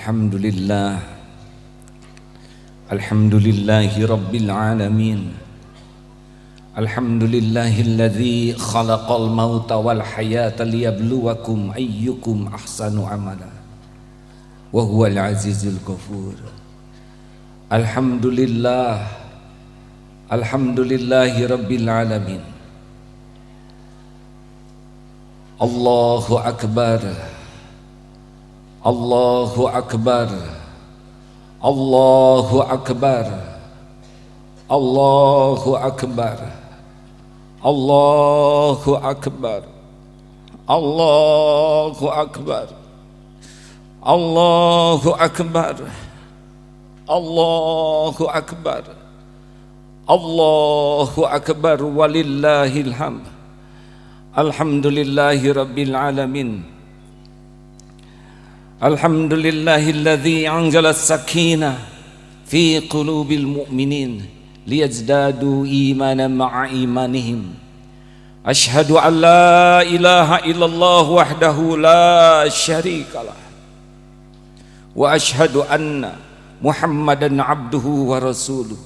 Alhamdulillah, alhamdulillahi rabbil alamin. Alhamdulillahilladzi khalaqal mauta wal hayata liyabluwakum ayyukum ahsanu amala wa huwal azizul ghafur. Alhamdulillah, alhamdulillahi rabbil alamin. Allahu akbar, Allahu akbar, Allahu akbar, Allahu akbar, Allahu akbar, Allahu akbar, Allahu akbar, Allahu akbar, Allahu akbar, walillahil hamd. Alhamdulillahi rabbil alamin. Alhamdulillahilladzi anzala as-sakinah fi qulubil mu'minin liyazdadu imanan ma'a imanihim. Ashhadu an la ilaha illallah wahdahu la syarikalah wa ashhadu anna Muhammadan abduhu wa rasuluh.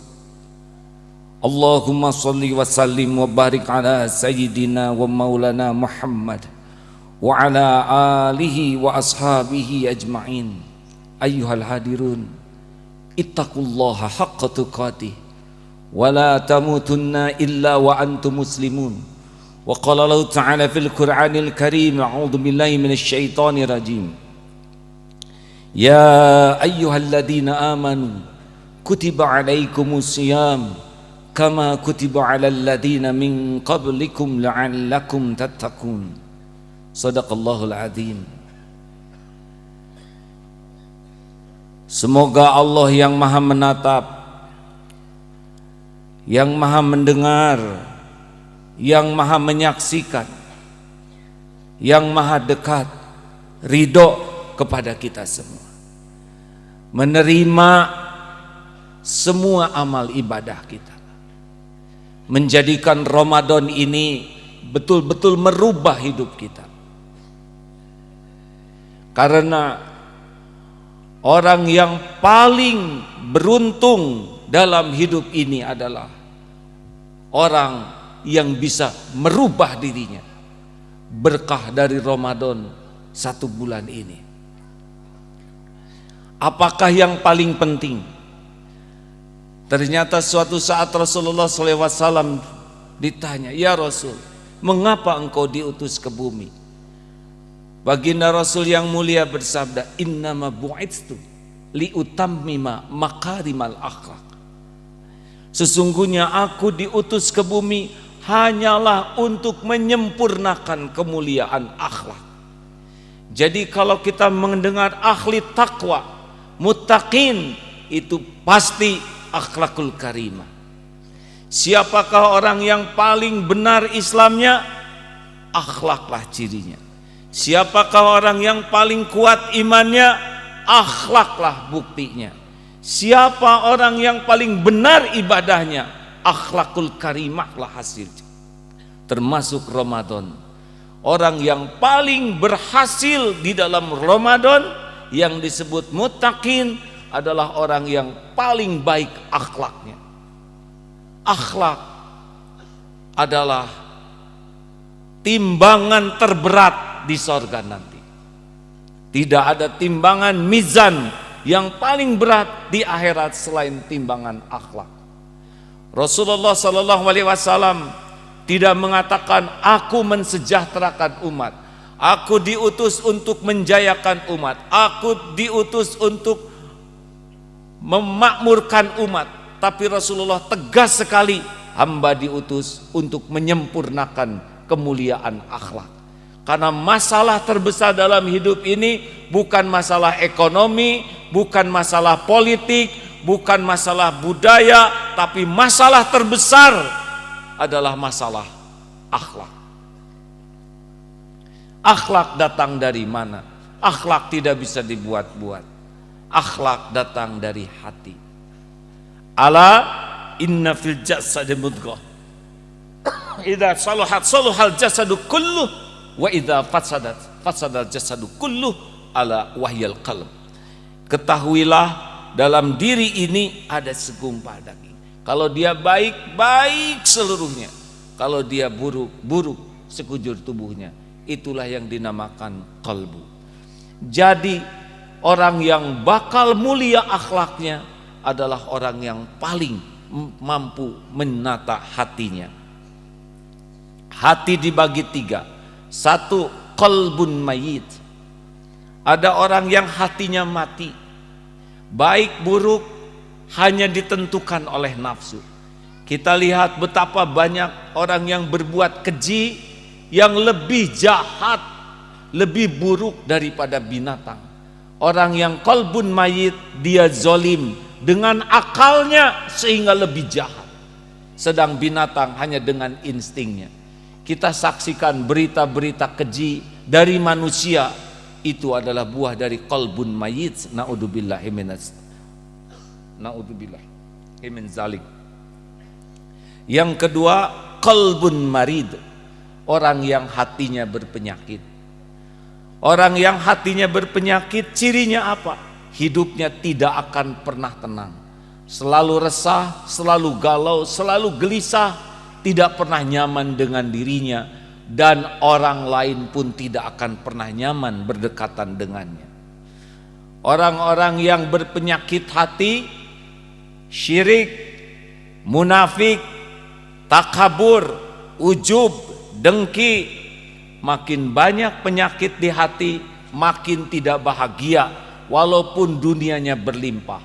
Allahumma salli wa sallim wa barik ala sayyidina wa maulana Muhammad wa ala alihi wa ashabihi ajma'in. Ayyuhal hadirun, ittaqullaha haqqa tuqatih wa la tamutunna illa wa antum muslimun. Wa qala Allah ta'ala fil Qur'anil Karim, a'udzu billahi minasy syaithanir rajim. Ya ayyuhalladzina amanu kutiba alaikumus syiyam kama kutiba alal ladzina min qablikum la'allakum tattaqun. Shadaqallahul azim. Semoga Allah yang maha menatap, yang maha mendengar, yang maha menyaksikan, yang maha dekat, ridho kepada kita semua, menerima semua amal ibadah kita, menjadikan Ramadan ini betul-betul merubah hidup kita. Karena orang yang paling beruntung dalam hidup ini adalah orang yang bisa merubah dirinya berkah dari Ramadan 1 bulan ini. Apakah yang paling penting? Ternyata suatu saat Rasulullah SAW ditanya, "Ya Rasul, mengapa engkau diutus ke bumi?" Baginda Rasul yang mulia bersabda, "Innama bu'itstu liutammima makarimal akhlak." Sesungguhnya aku diutus ke bumi hanyalah untuk menyempurnakan kemuliaan akhlak. Jadi kalau kita mendengar ahli takwa, muttaqin, itu pasti akhlakul karimah. Siapakah orang yang paling benar Islamnya? Akhlaklah cirinya. Siapakah orang yang paling kuat imannya? Akhlaklah buktinya. Siapa orang yang paling benar ibadahnya? Akhlakul karimahlah hasilnya. Termasuk Ramadan. Orang yang paling berhasil di dalam Ramadan yang disebut muttaqin adalah orang yang paling baik akhlaknya. Akhlak adalah timbangan terberat di sorga nanti. Tidak ada timbangan mizan yang paling berat di akhirat selain timbangan akhlak. Rasulullah SAW tidak mengatakan aku mensejahterakan umat, aku diutus untuk menjayakan umat, aku diutus untuk memakmurkan umat. Tapi Rasulullah tegas sekali, hamba diutus untuk menyempurnakan kemuliaan akhlak. Karena masalah terbesar dalam hidup ini bukan masalah ekonomi, bukan masalah politik, bukan masalah budaya, tapi masalah terbesar adalah masalah akhlak. Akhlak datang dari mana? Akhlak tidak bisa dibuat-buat. Akhlak datang dari hati. Ala inna fil jasadi mudghah. Idza salahat salahal jasadu kulluh wa idza fasadat fasadal jasadu kulluh ala wahyal qalb. ketahuilah dalam diri ini ada segumpal daging. Kalau dia baik, baik seluruhnya. Kalau dia buruk, buruk sekujur tubuhnya. Itulah yang dinamakan qalbu. Jadi orang yang bakal mulia akhlaknya adalah orang yang paling mampu menata hatinya. Hati dibagi 3. 1, qalbun mayit. Ada orang yang hatinya mati. Baik buruk hanya ditentukan oleh nafsu. Kita lihat betapa banyak orang yang berbuat keji yang lebih jahat, lebih buruk daripada binatang. Orang yang qalbun mayit, dia zolim dengan akalnya sehingga lebih jahat. Sedang binatang hanya dengan instingnya. Kita saksikan berita-berita keji dari manusia, itu adalah buah dari qalbun mayit. Na'udzubillahi min zalik. Yang kedua, qalbun marid. Orang yang hatinya berpenyakit. Orang yang hatinya berpenyakit, cirinya apa? Hidupnya tidak akan pernah tenang. Selalu resah, selalu galau, selalu gelisah, tidak pernah nyaman dengan dirinya, dan orang lain pun tidak akan pernah nyaman berdekatan dengannya. Orang-orang yang berpenyakit hati, syirik, munafik, takabur, ujub, dengki, makin banyak penyakit di hati, makin tidak bahagia walaupun dunianya berlimpah.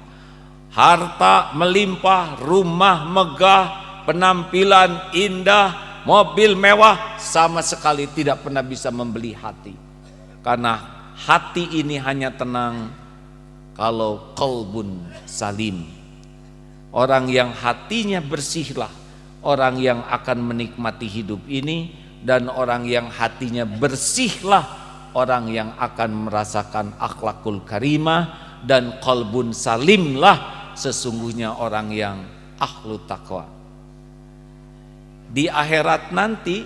Harta melimpah, rumah megah, penampilan indah, mobil mewah, sama sekali tidak pernah bisa membeli hati. Karena hati ini hanya tenang kalau qalbun salim. Orang yang hatinya bersihlah orang yang akan menikmati hidup ini, dan orang yang hatinya bersihlah orang yang akan merasakan akhlakul karimah, dan qalbun salimlah sesungguhnya orang yang ahlu taqwa. Di akhirat nanti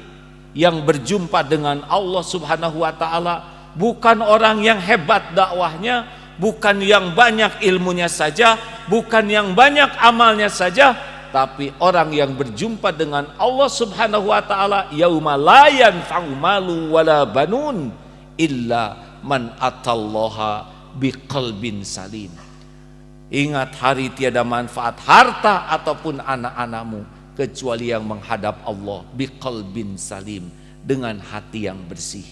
yang berjumpa dengan Allah Subhanahu wa taala bukan orang yang hebat dakwahnya, bukan yang banyak ilmunya saja, bukan yang banyak amalnya saja, tapi orang yang berjumpa dengan Allah Subhanahu wa taala yauma la yanfa'u malu wala banun illa man atallaha biqalbin salim. Ingat, hari tiada manfaat harta ataupun anak-anakmu kecuali yang menghadap Allah biqalbin salim, dengan hati yang bersih.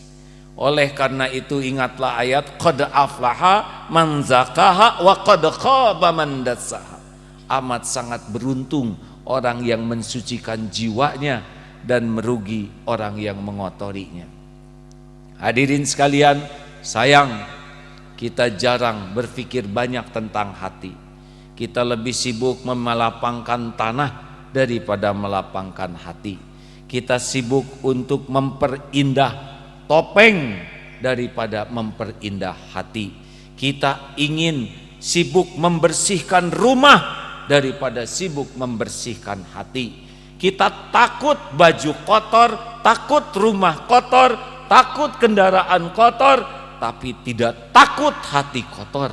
Oleh karena itu ingatlah ayat qad aflaha man zakaha wa qad khaba man dassaha. Amat sangat beruntung orang yang mensucikan jiwanya dan merugi orang yang mengotorinya. Hadirin sekalian, sayang kita jarang berpikir banyak tentang hati. Kita lebih sibuk memelapangkan tanah daripada melapangkan hati. Kita sibuk untuk memperindah topeng daripada memperindah hati. Kita ingin sibuk membersihkan rumah daripada sibuk membersihkan hati. Kita takut baju kotor, takut rumah kotor, takut kendaraan kotor, tapi tidak takut hati kotor.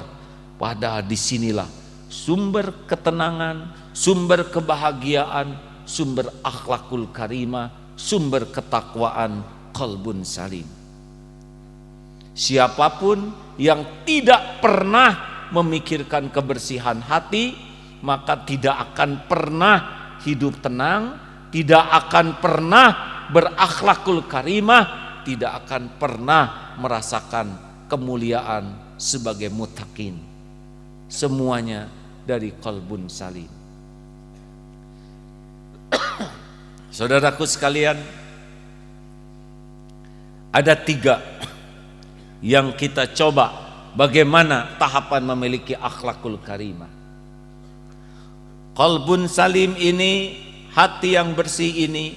Padahal disinilah sumber ketenangan, sumber kebahagiaan, sumber akhlakul karimah, sumber ketakwaan, qalbun salim. Siapapun yang tidak pernah memikirkan kebersihan hati, maka tidak akan pernah hidup tenang, tidak akan pernah berakhlakul karimah, tidak akan pernah merasakan kemuliaan sebagai muttaqin. Semuanya dari qalbun salim. Saudaraku sekalian, ada 3 yang kita coba bagaimana tahapan memiliki akhlakul karimah. Qalbun salim ini, hati yang bersih ini,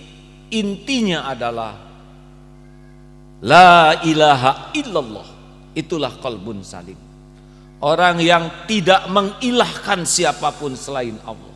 intinya adalah la ilaha illallah. Itulah qalbun salim. Orang yang tidak mengilahkan siapapun selain Allah.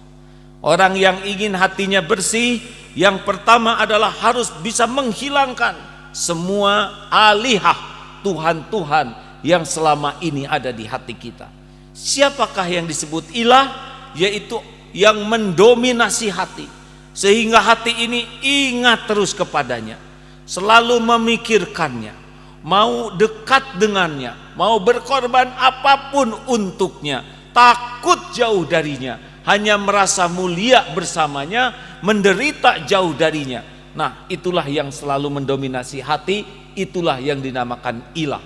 Orang yang ingin hatinya bersih, yang pertama adalah harus bisa menghilangkan semua alihah, Tuhan-Tuhan yang selama ini ada di hati kita. Siapakah yang disebut ilah? Yaitu yang mendominasi hati, sehingga hati ini ingat terus kepadanya, selalu memikirkannya, mau dekat dengannya, mau berkorban apapun untuknya, takut jauh darinya, hanya merasa mulia bersamanya, menderita jauh darinya. Nah, itulah yang selalu mendominasi hati, itulah yang dinamakan ilah.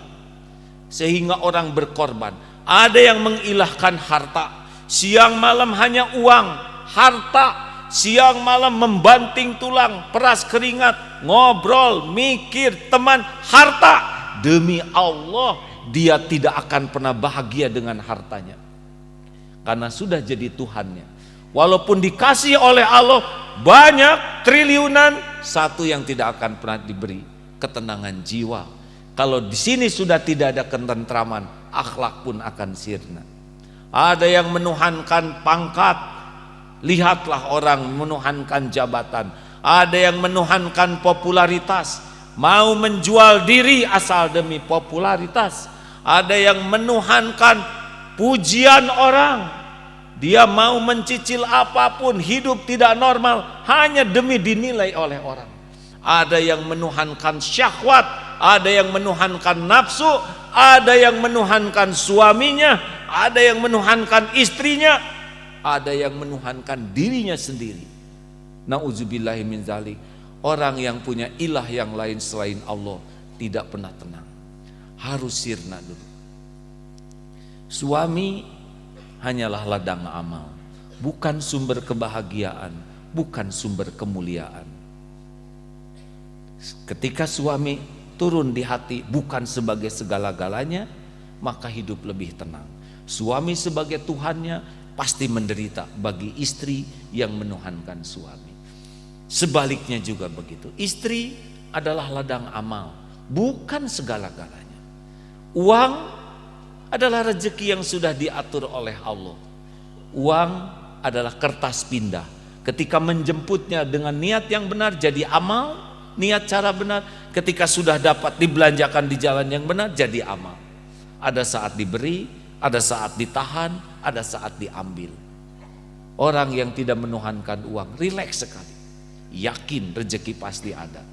Sehingga orang berkorban, ada yang mengilahkan harta, siang malam hanya uang, harta, siang malam membanting tulang, peras keringat, ngobrol, mikir, teman, harta. Demi Allah, dia tidak akan pernah bahagia dengan hartanya, karena sudah jadi Tuhannya. Walaupun dikasih oleh Allah banyak triliunan, satu yang tidak akan pernah diberi, ketenangan jiwa. Kalau di sini sudah tidak ada ketentraman, akhlak pun akan sirna. Ada yang menuhankan pangkat, lihatlah orang menuhankan jabatan. Ada yang menuhankan popularitas, mau menjual diri asal demi popularitas. Ada yang menuhankan pujian orang, dia mau mencicil apapun, hidup tidak normal hanya demi dinilai oleh orang. Ada yang menuhankan syahwat, ada yang menuhankan nafsu, ada yang menuhankan suaminya, ada yang menuhankan istrinya, ada yang menuhankan dirinya sendiri. Nauzubillahi min dzalik. Orang yang punya ilah yang lain selain Allah tidak pernah tenang, harus sirna dulu. Suami hanyalah ladang amal, bukan sumber kebahagiaan, bukan sumber kemuliaan. Ketika suami turun di hati bukan sebagai segala-galanya, maka hidup lebih tenang. Suami sebagai Tuhannya pasti menderita bagi istri yang menuhankan suami. Sebaliknya juga begitu, istri adalah ladang amal, bukan segala-galanya. Uang adalah rezeki yang sudah diatur oleh Allah. Uang adalah kertas pindah, ketika menjemputnya dengan niat yang benar jadi amal, niat cara benar. Ketika sudah dapat dibelanjakan di jalan yang benar jadi amal. Ada saat diberi, ada saat ditahan, ada saat diambil. Orang yang tidak menuhankan uang rileks sekali, yakin rezeki pasti ada.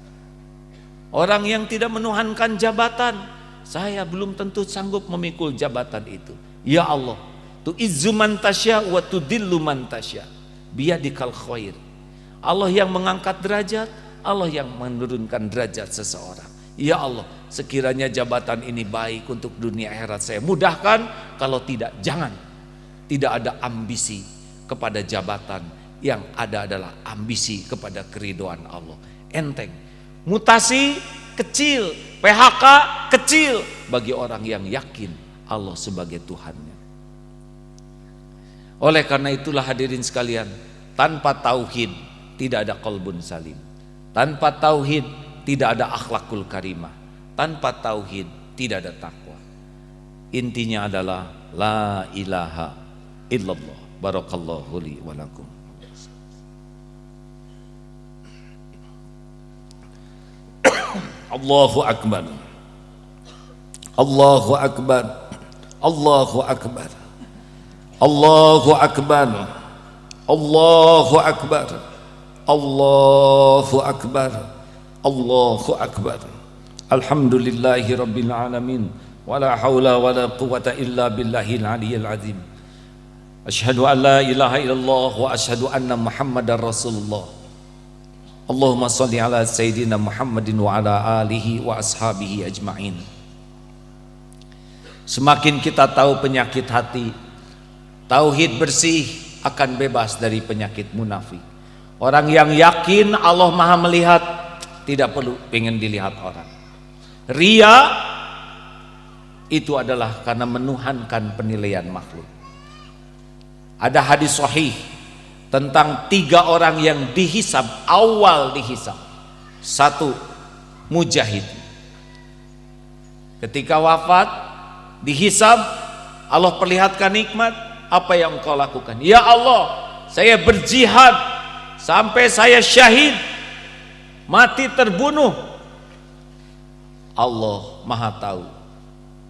Orang yang tidak menuhankan jabatan, saya belum tentu sanggup memikul jabatan itu. Ya Allah, tu'izzu man tasya wa tudillu man tasya, biyadikal khair. Allah yang mengangkat derajat, Allah yang menurunkan derajat seseorang. Ya Allah, sekiranya jabatan ini baik untuk dunia akhirat saya mudahkan, kalau tidak jangan. Tidak ada ambisi kepada jabatan, yang ada adalah ambisi kepada keridhaan Allah. Enteng. Mutasi kecil, PHK kecil bagi orang yang yakin Allah sebagai Tuhannya. Oleh karena itulah hadirin sekalian, tanpa tauhid tidak ada qalbun salim. Tanpa tauhid tidak ada akhlakul karimah. Tanpa tauhid tidak ada takwa. Intinya adalah la ilaha illallah. Barakallahu li wa lakum. Allahu akbar. Allahu akbar. Allahu akbar. Allahu akbar. Allahu akbar. Allahu akbar. Allahu akbar. Alhamdulillahi rabbil alamin. Wala haula wala quwwata illa billahil aliyyil azim. Asyhadu an la ilaha illallah wa asyhadu anna Muhammadar Rasulullah. Allahumma shalli ala sayyidina Muhammadin wa ala alihi wa ashabihi ajma'in. Semakin kita tahu penyakit hati, tauhid bersih, akan bebas dari penyakit munafik. Orang yang yakin Allah Maha melihat, tidak perlu ingin dilihat orang. Ria itu adalah karena menuhankan penilaian makhluk. Ada hadis sahih tentang 3 orang yang dihisab, awal dihisab. 1, mujahid. Ketika wafat dihisab, Allah perlihatkan nikmat, apa yang engkau lakukan? Ya Allah, saya berjihad sampai saya syahid, mati terbunuh. Allah Maha tahu.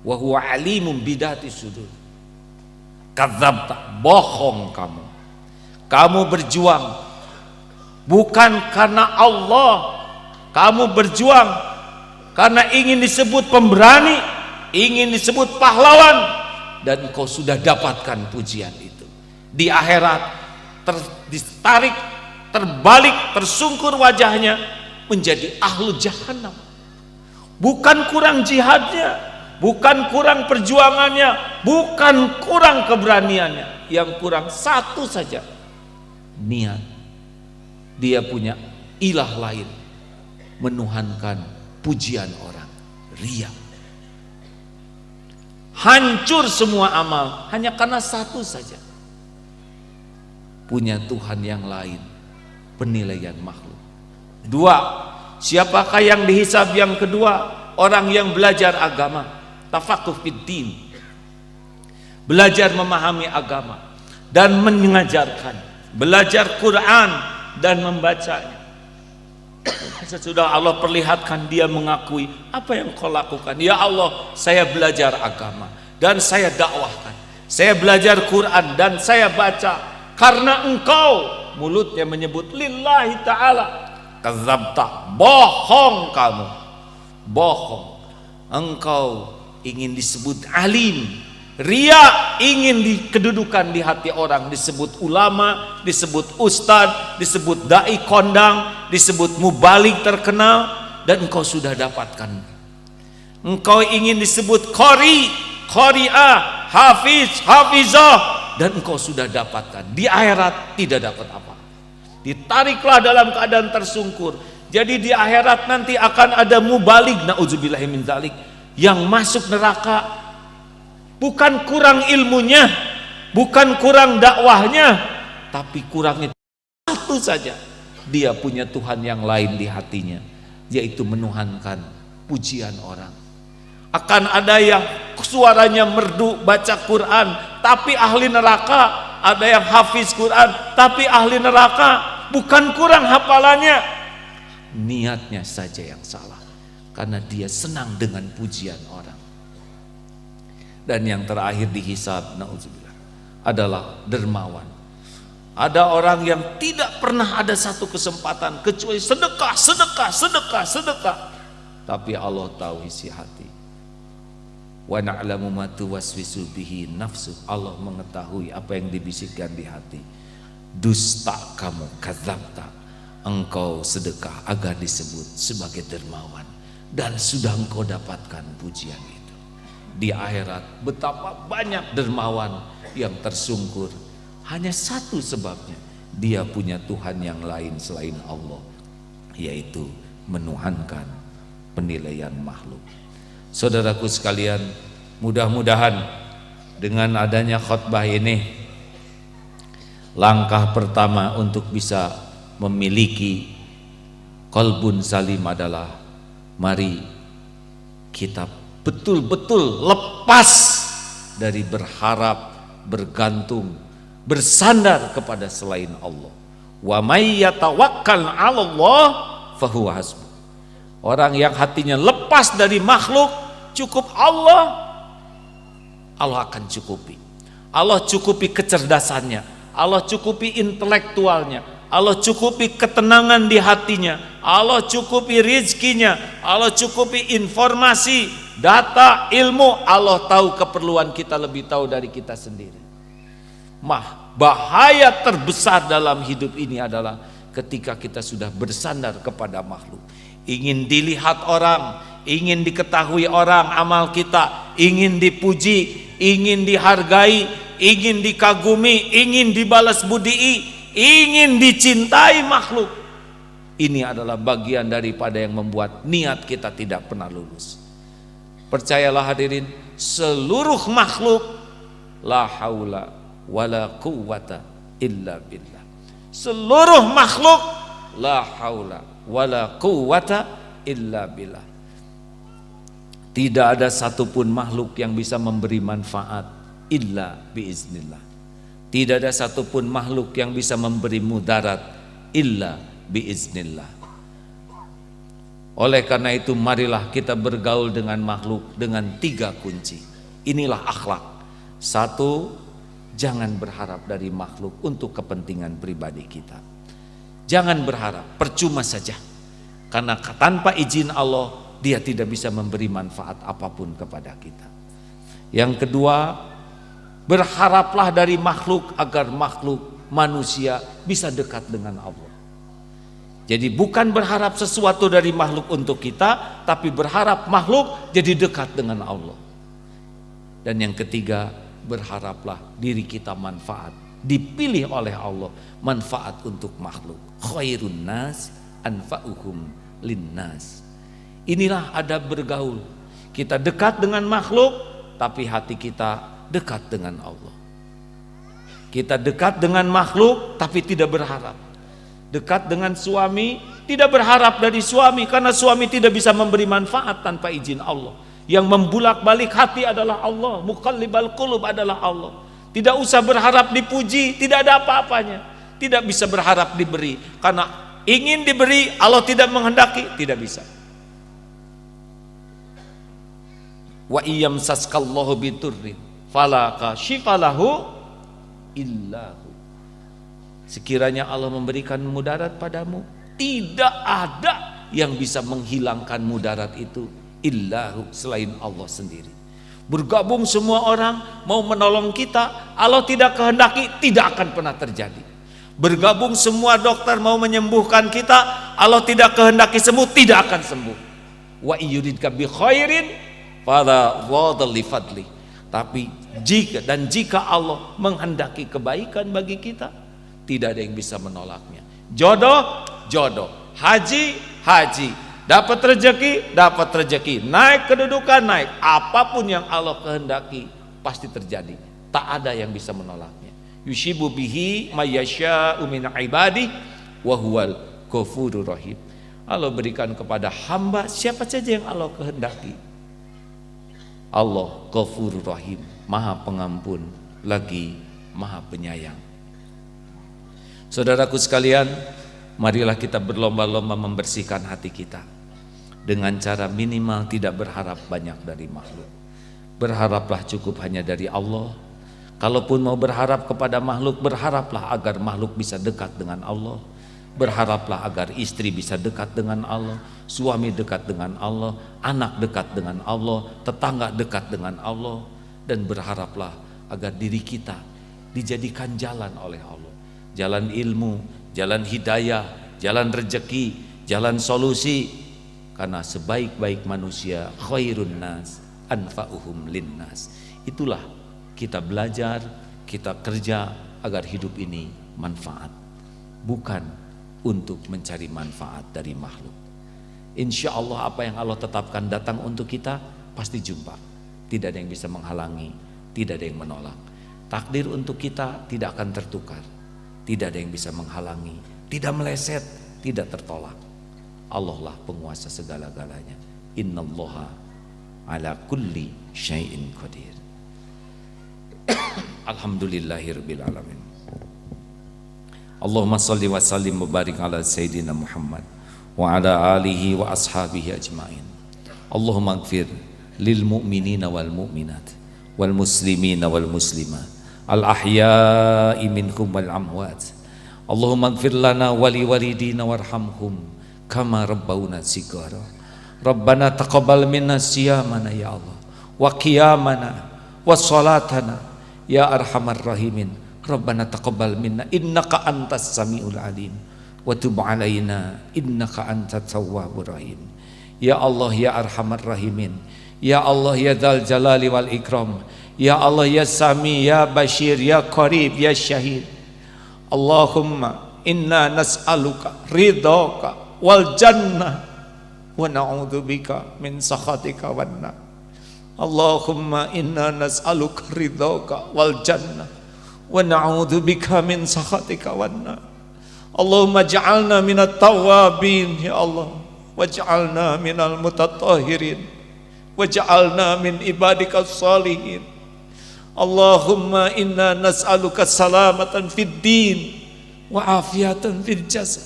Wa huwa alimun bidati sudur. Kadzabta, bohong kamu. Kamu berjuang bukan karena Allah, kamu berjuang karena ingin disebut pemberani, ingin disebut pahlawan, dan kau sudah dapatkan pujian itu. Di akhirat ditarik, terbalik, tersungkur wajahnya menjadi ahlu jahannam. Bukan kurang jihadnya, bukan kurang perjuangannya, bukan kurang keberaniannya, yang kurang satu saja, niat. Dia punya ilah lain, menuhankan pujian orang, riya. Hancur semua amal hanya karena satu saja, punya Tuhan yang lain, penilaian makhluk. Dua, siapakah yang dihisab yang kedua? Orang yang belajar agama, tafaqquh fiddin, belajar memahami agama dan mengajarkan, belajar Quran dan membacanya. Sesudah Allah perlihatkan, dia mengakui, apa yang kau lakukan? Ya Allah, saya belajar agama dan saya dakwahkan, saya belajar Quran dan saya baca karena engkau. Mulutnya menyebut lillahi ta'ala. Kadzabta, bohong kamu, bohong. Engkau ingin disebut alim, ria, ingin kedudukan di hati orang, disebut ulama, disebut ustadz, disebut dai kondang, disebut mubalik terkenal, dan engkau sudah dapatkan. Engkau ingin disebut qari, qari'ah, hafiz, hafizah, dan engkau sudah dapatkan. Di akhirat tidak dapat apa. Ditariklah dalam keadaan tersungkur. Jadi di akhirat nanti akan ada mubalik, na'udzubillahi min dzalik, yang masuk neraka. Bukan kurang ilmunya, bukan kurang dakwahnya, tapi kurangnya satu saja, dia punya Tuhan yang lain di hatinya, yaitu menuhankan pujian orang. Akan ada yang suaranya merdu baca Quran tapi ahli neraka, ada yang hafiz Quran tapi ahli neraka. Bukan kurang hafalannya, niatnya saja yang salah, karena dia senang dengan pujian orang. Dan yang terakhir dihisab, na'udzubillah, adalah dermawan. Ada orang yang tidak pernah ada satu kesempatan kecuali sedekah, sedekah, sedekah, sedekah, tapi Allah tahu isi hati. Wa na'lamu ma tuwaswisu bihi nafsu, Allah mengetahui apa yang dibisikkan di hati. Dusta kamu, kadzabta, engkau sedekah agar disebut sebagai dermawan, dan sudah engkau dapatkan pujian itu. Di akhirat betapa banyak dermawan yang tersungkur, hanya satu sebabnya, dia punya Tuhan yang lain selain Allah, yaitu menuhankan penilaian makhluk. Saudaraku sekalian, mudah-mudahan dengan adanya khutbah ini, langkah pertama untuk bisa memiliki qalbun salim adalah mari kita betul-betul lepas dari berharap, bergantung, bersandar kepada selain Allah. Wa may yatawakkal 'alallah fahuwa hasbuh. Orang yang hatinya lepas dari makhluk, cukup Allah, Allah akan cukupi. Allah cukupi kecerdasannya, Allah cukupi intelektualnya, Allah cukupi ketenangan di hatinya, Allah cukupi rizkinya, Allah cukupi informasi, data, ilmu. Allah tahu keperluan kita lebih tahu dari kita sendiri. Bahaya terbesar dalam hidup ini adalah ketika kita sudah bersandar kepada makhluk. Ingin dilihat orang, ingin diketahui orang amal kita, ingin dipuji, ingin dihargai, ingin dikagumi, ingin dibalas budi, ingin dicintai makhluk. Ini adalah bagian daripada yang membuat niat kita tidak pernah lulus. Percayalah hadirin, seluruh makhluk la haula wala quwwata illa billah. Seluruh makhluk la haula wala quwwata illa billah. Tidak ada satupun makhluk yang bisa memberi manfaat illa biiznillah. Tidak ada satupun makhluk yang bisa memberi mudarat illa biiznillah. Oleh karena itu marilah kita bergaul dengan makhluk dengan 3 kunci. Inilah akhlak. 1, Jangan berharap dari makhluk untuk kepentingan pribadi kita. Jangan berharap, percuma saja. Karena tanpa izin Allah, Dia tidak bisa memberi manfaat apapun kepada kita. Yang kedua, berharaplah dari makhluk agar makhluk manusia bisa dekat dengan Allah. Jadi bukan berharap sesuatu dari makhluk untuk kita, tapi berharap makhluk jadi dekat dengan Allah. Dan yang ketiga, berharaplah diri kita manfaat, dipilih oleh Allah manfaat untuk makhluk. Khairun nas anfa'uhum linnas. Inilah adab bergaul. Kita dekat dengan makhluk, tapi hati kita dekat dengan Allah. Kita dekat dengan makhluk, tapi tidak berharap. Dekat dengan suami, tidak berharap dari suami, karena suami tidak bisa memberi manfaat tanpa izin Allah. Yang membulak-balik hati adalah Allah, muqallibal qulub adalah Allah. Tidak usah berharap dipuji, tidak ada apa-apanya. Tidak bisa berharap diberi, karena ingin diberi, Allah tidak menghendaki, tidak bisa. Wa iyam saskallahu biturrin fala kashifa lahu illahu. Sekiranya Allah memberikan mudarat padamu, tidak ada yang bisa menghilangkan mudarat itu illahu, selain Allah sendiri. Bergabung semua orang mau menolong kita, Allah tidak kehendaki, tidak akan pernah terjadi. Bergabung semua dokter mau menyembuhkan kita, Allah tidak kehendaki sembuh, tidak akan sembuh. Wa yuridka bi khairin fala wadli fadli. Tapi jika Allah menghendaki kebaikan bagi kita, tidak ada yang bisa menolaknya. Jodoh, jodoh. Haji, haji. Dapat rezeki, naik kedudukan, naik. Apapun yang Allah kehendaki pasti terjadi. Tak ada yang bisa menolaknya. Yushibu bihi mayyasha'u min ibadihi wa huwal ghafurur rahim. Allah berikan kepada hamba siapa saja yang Allah kehendaki. Allah Ghafurur Rahim, Maha Pengampun lagi Maha Penyayang. Saudaraku sekalian, marilah kita berlomba-lomba membersihkan hati kita dengan cara minimal tidak berharap banyak dari makhluk. Berharaplah cukup hanya dari Allah. Kalaupun mau berharap kepada makhluk, berharaplah agar makhluk bisa dekat dengan Allah. Berharaplah agar istri bisa dekat dengan Allah, suami dekat dengan Allah, anak dekat dengan Allah, tetangga dekat dengan Allah. Dan berharaplah agar diri kita dijadikan jalan oleh Allah. Jalan ilmu, jalan hidayah, jalan rezeki, jalan solusi. Karena sebaik-baik manusia khairun nas anfa'uhum linnas. Itulah kita belajar, kita kerja agar hidup ini manfaat, bukan untuk mencari manfaat dari makhluk. Insya Allah apa yang Allah tetapkan datang untuk kita pasti jumpa. Tidak ada yang bisa menghalangi, tidak ada yang menolak. Takdir untuk kita tidak akan tertukar. Tidak ada yang bisa menghalangi, tidak meleset, tidak tertolak. Allah lah penguasa segala-galanya. Innallaha ala kulli syai'in qadir. Alhamdulillahirabbil alamin. Allahumma salli wa sallim wa barik ala sayyidina Muhammad wa ala alihi wa ashabihi ajma'in. Allahumma ighfir lil mu'minina wal mu'minat wal muslimina wal muslimat al ahya'i minhum wal amwat. Allahumma ighfir lana wa li walidina warhamhum kama rabbawna shighara. Rabbana taqabbal minna siyamana ya Allah wa qiyamana wa salatana ya arhamar rahimin. Rabbana taqabbal minna innaka antas samiul alim wa tub alaina innaka antat tawwabur rahim. Ya Allah ya arhamar rahimin, ya Allah ya dzal jalali wal ikram, ya Allah ya sami ya bashir ya qarib ya syahid. Allahumma inna nas'aluka ridhaka wal jannah wa na'udzubika min sakhatika wan nar. Allahumma inna nas'aluka ridhaka wal jannah wa na'udzubika min sakhatika wan nar. Allahumma ja'alna minat tawwabin ya Allah, waj'alna minal mutatahhirin, waj'alna min ibadikas salihin. Allahumma inna nas'aluka salamatan fid din wa afiatan fil jasad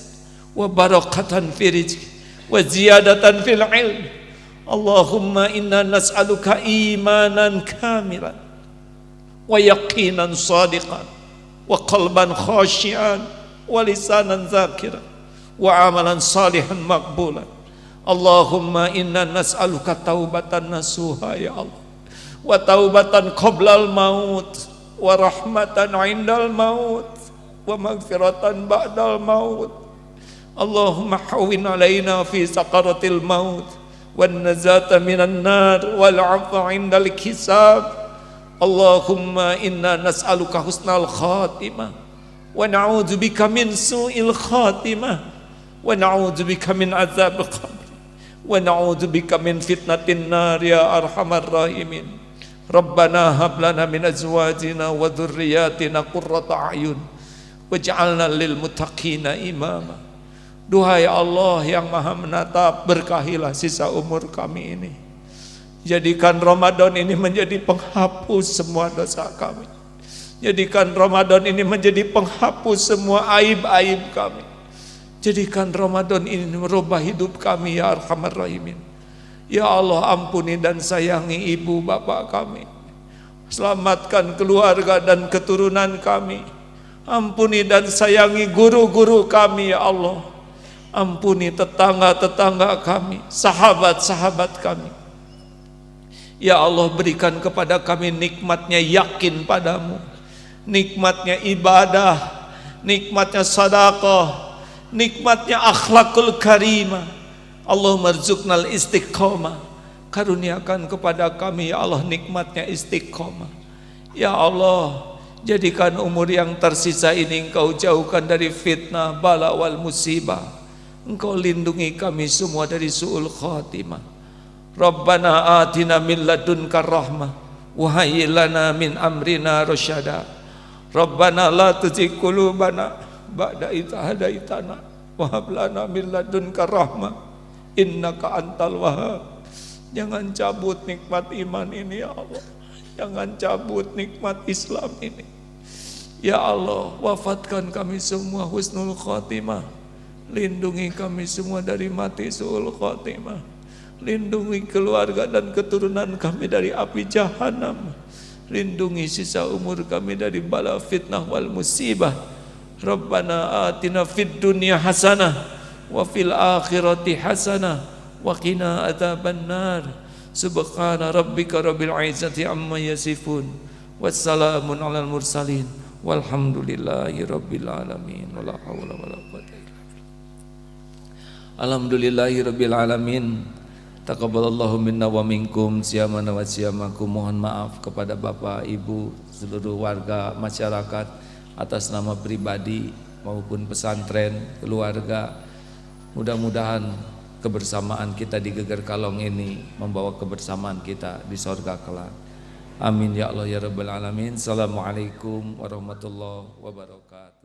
wa barakatan fil rizq wa ziyadatan fil ilm. Allahumma inna nas'aluka imanan kamilan wa yaqinan sadiqan wa qalban khashian wa lisanan zakiran wa amalan salihan maqbulan. Allahumma inna nas'aluka taubatan nasuha ya Allah, wa taubatan qoblal maut, wa rahmatan indal maut, wa maghfiratan ba'dal maut. Allahumma hawwin alaina fi sakaratil maut, wan nazata minan nar, wal 'afwa indal hisab. Allahumma inna nas'aluka husnal khatimah, wa na'udzubika min su'il khatimah, wa na'udzubika min azab qabr, wa na'udzubika min fitnatin nar ya arhamar rahimin. Rabbana hab lana min azwajina wa dhurriyyatina qurrata a'yun waj'alna lil muttaqina imama. Duhai Allah yang Maha menatap, berkahilah sisa umur kami ini. Jadikan Ramadan ini menjadi penghapus semua dosa kami. Jadikan Ramadan ini menjadi penghapus semua aib-aib kami. Jadikan Ramadan ini merubah hidup kami ya Arhamar Rahimin. Ya Allah, ampuni dan sayangi ibu bapak kami. Selamatkan keluarga dan keturunan kami. Ampuni dan sayangi guru-guru kami ya Allah. Ampuni tetangga-tetangga kami, sahabat-sahabat kami. Ya Allah, berikan kepada kami nikmatnya yakin padamu, nikmatnya ibadah, nikmatnya sedekah, nikmatnya akhlakul karimah. Allahumma rzuqnal istiqomah. Karuniakan kepada kami ya Allah nikmatnya istiqomah. Ya Allah, jadikan umur yang tersisa ini Engkau jauhkan dari fitnah, bala wal musibah. Engkau lindungi kami semua dari su'ul khatimah. Rabbana atina min ladunka rahmah wa hayyi lana min amrina rasyada. Rabbana la tuzigh qulubana ba'da idh hadaitana wa hab lana min ladunka rahmah innaka antal wahhab. Jangan cabut nikmat iman ini ya Allah. Jangan cabut nikmat Islam ini. Ya Allah, wafatkan kami semua husnul khatimah. Lindungi kami semua dari mati su'ul khatimah. Lindungi keluarga dan keturunan kami dari api jahanam. Lindungi sisa umur kami dari bala fitnah wal musibah. Rabbana atina fid dunya hasanah wa fil akhirati hasanah wa qina adzabannar. Subhana rabbika rabbil izzati amma yasifun. Wassalamun alal mursalin. Walhamdulillahi rabbil alamin. Wala haula wala quwwata illa billah. Alhamdulillahi rabbil alamin. Taqabbalallahu minna wa minkum siyamana wa siyamakum. Mohon maaf kepada Bapak, Ibu, seluruh warga masyarakat atas nama pribadi maupun pesantren, keluarga. Mudah-mudahan kebersamaan kita di Geger Kalong ini membawa kebersamaan kita di surga kelak. Amin ya Allah ya rabbal alamin. Assalamualaikum warahmatullahi wabarakatuh.